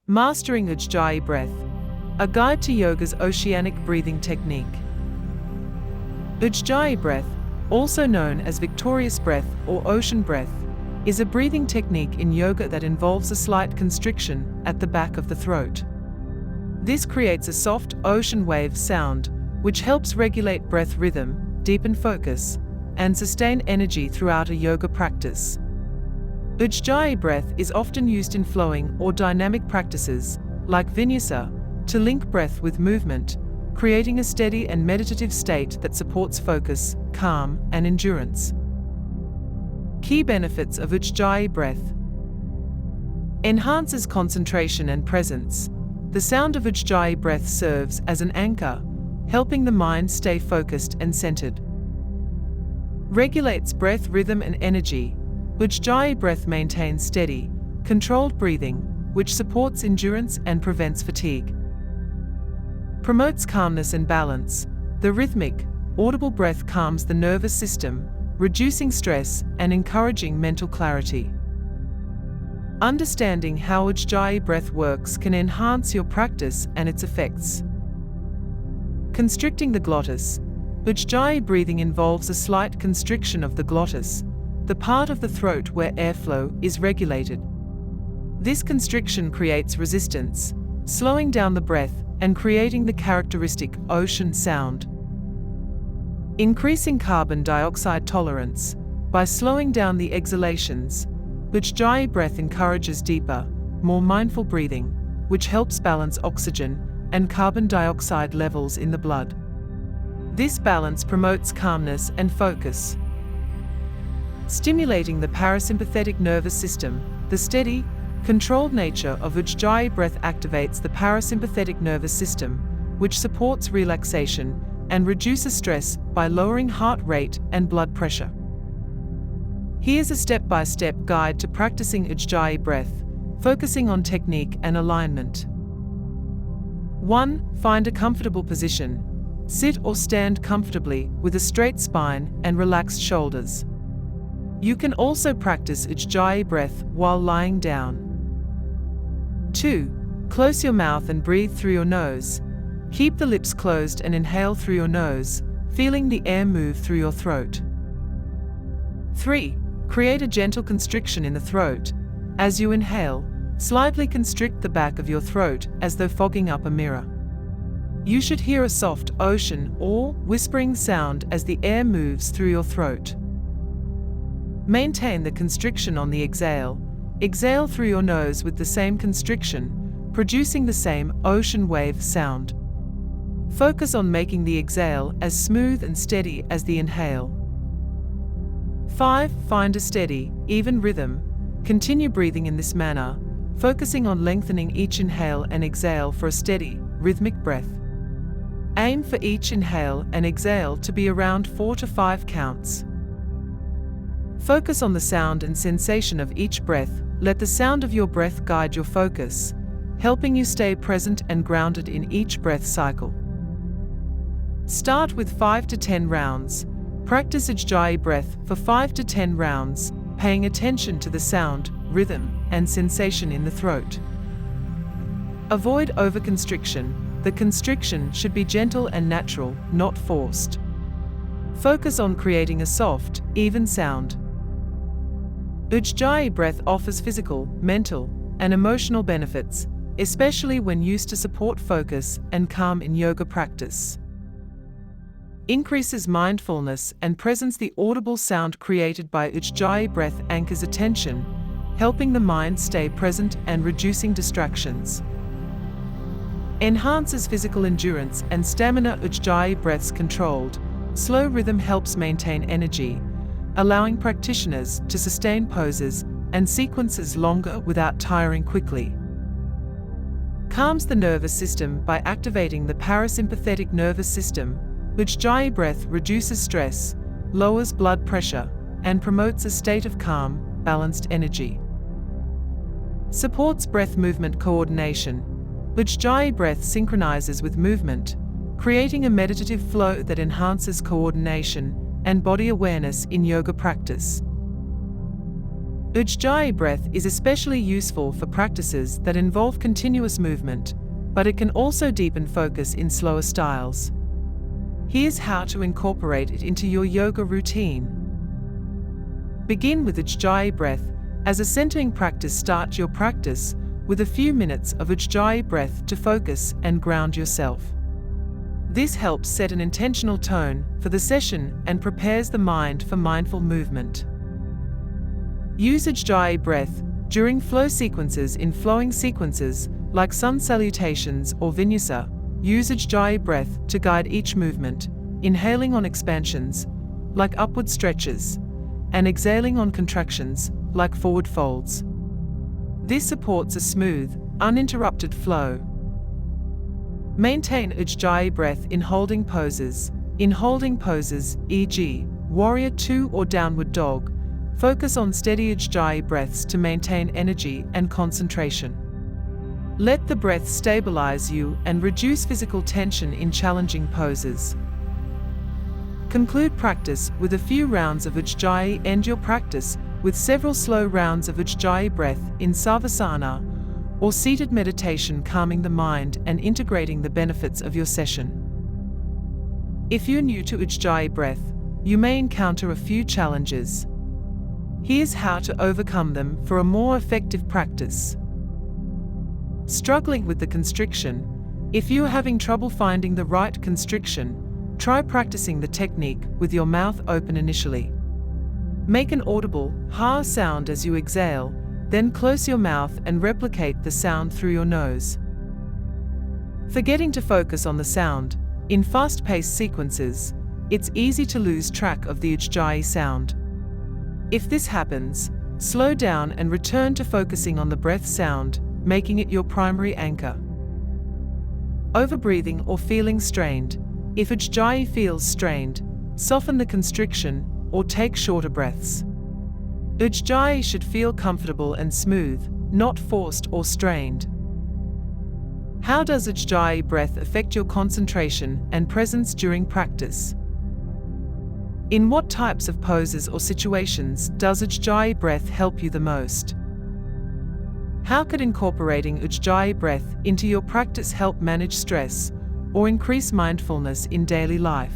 Mastering Ujjayi Breath, a guide to yoga's oceanic breathing technique. Ujjayi Breath, also known as victorious breath or ocean breath, is a breathing technique in yoga that involves a slight constriction at the back of the throat. This creates a soft ocean wave sound, which helps regulate breath rhythm, deepen focus, and sustain energy throughout a yoga practice. Ujjayi breath is often used in flowing or dynamic practices, like Vinyasa, to link breath with movement, creating a steady and meditative state that supports focus, calm, and endurance. Key benefits of Ujjayi breath: enhances concentration and presence. The sound of Ujjayi breath serves as an anchor, helping the mind stay focused and centered. Regulates breath rhythm and energy. Ujjayi breath maintains steady, controlled breathing, which supports endurance and prevents fatigue. Promotes calmness and balance. The rhythmic, audible breath calms the nervous system, reducing stress and encouraging mental clarity. Understanding how Ujjayi breath works can enhance your practice and its effects. Constricting the glottis. Ujjayi breathing involves a slight constriction of the glottis, the part of the throat where airflow is regulated. This constriction creates resistance, slowing down the breath and creating the characteristic ocean sound. Increasing carbon dioxide tolerance. By slowing down the exhalations, Ujjayi breath encourages deeper, more mindful breathing, which helps balance oxygen and carbon dioxide levels in the blood. This balance promotes calmness and focus. Stimulating the parasympathetic nervous system. The steady, controlled nature of Ujjayi breath activates the parasympathetic nervous system, which supports relaxation and reduces stress by lowering heart rate and blood pressure. Here's a step-by-step guide to practicing Ujjayi breath, focusing on technique and alignment. 1. Find a comfortable position. Sit or stand comfortably with a straight spine and relaxed shoulders. You can also practice Ujjayi breath while lying down. 2. Close your mouth and breathe through your nose. Keep the lips closed and inhale through your nose, feeling the air move through your throat. 3. Create a gentle constriction in the throat. As you inhale, slightly constrict the back of your throat as though fogging up a mirror. You should hear a soft ocean or whispering sound as the air moves through your throat. Maintain the constriction on the exhale. Exhale through your nose with the same constriction, producing the same ocean wave sound. Focus on making the exhale as smooth and steady as the inhale. 5. Find a steady, even rhythm. Continue breathing in this manner, focusing on lengthening each inhale and exhale for a steady, rhythmic breath. Aim for each inhale and exhale to be around 4 to 5 counts. Focus on the sound and sensation of each breath. Let the sound of your breath guide your focus, helping you stay present and grounded in each breath cycle. Start with 5 to 10 rounds. Practice Ujjayi breath for 5 to 10 rounds, paying attention to the sound, rhythm, and sensation in the throat. Avoid overconstriction. The constriction should be gentle and natural, not forced. Focus on creating a soft, even sound. Ujjayi breath offers physical, mental, and emotional benefits, especially when used to support focus and calm in yoga practice. Increases mindfulness and presence. The audible sound created by Ujjayi breath anchors attention, helping the mind stay present and reducing distractions. Enhances physical endurance and stamina. Ujjayi breath's controlled, slow rhythm helps maintain energy, allowing practitioners to sustain poses and sequences longer without tiring quickly. Calms the nervous system by activating the parasympathetic nervous system. Ujjayi breath reduces stress, lowers blood pressure, and promotes a state of calm, balanced energy. Supports breath movement coordination. Ujjayi breath synchronizes with movement, creating a meditative flow that enhances coordination and body awareness in yoga practice. Ujjayi breath is especially useful for practices that involve continuous movement, but it can also deepen focus in slower styles. Here's how to incorporate it into your yoga routine. Begin with Ujjayi breath. As a centering practice, start your practice with a few minutes of Ujjayi breath to focus and ground yourself. This helps set an intentional tone for the session and prepares the mind for mindful movement. Use Ujjayi breath during flow sequences. In flowing sequences, like sun salutations or Vinyasa, use Ujjayi breath to guide each movement, inhaling on expansions, like upward stretches, and exhaling on contractions, like forward folds. This supports a smooth, uninterrupted flow. Maintain Ujjayi breath in holding poses. In holding poses, e.g., Warrior 2 or Downward Dog, focus on steady Ujjayi breaths to maintain energy and concentration. Let the breath stabilize you and reduce physical tension in challenging poses. Conclude practice with a few rounds of Ujjayi. End your practice with several slow rounds of Ujjayi breath in Savasana or seated meditation, calming the mind and integrating the benefits of your session. If you're new to Ujjayi breath, you may encounter a few challenges. Here's how to overcome them for a more effective practice. Struggling with the constriction. If you are having trouble finding the right constriction, try practicing the technique with your mouth open initially. Make an audible ha sound as you exhale, then close your mouth and replicate the sound through your nose. Forgetting to focus on the sound. In fast-paced sequences, it's easy to lose track of the Ujjayi sound. If this happens, slow down and return to focusing on the breath sound, making it your primary anchor. Overbreathing or feeling strained. If Ujjayi feels strained, soften the constriction or take shorter breaths. Ujjayi should feel comfortable and smooth, not forced or strained. How does Ujjayi breath affect your concentration and presence during practice? In what types of poses or situations does Ujjayi breath help you the most? How could incorporating Ujjayi breath into your practice help manage stress or increase mindfulness in daily life?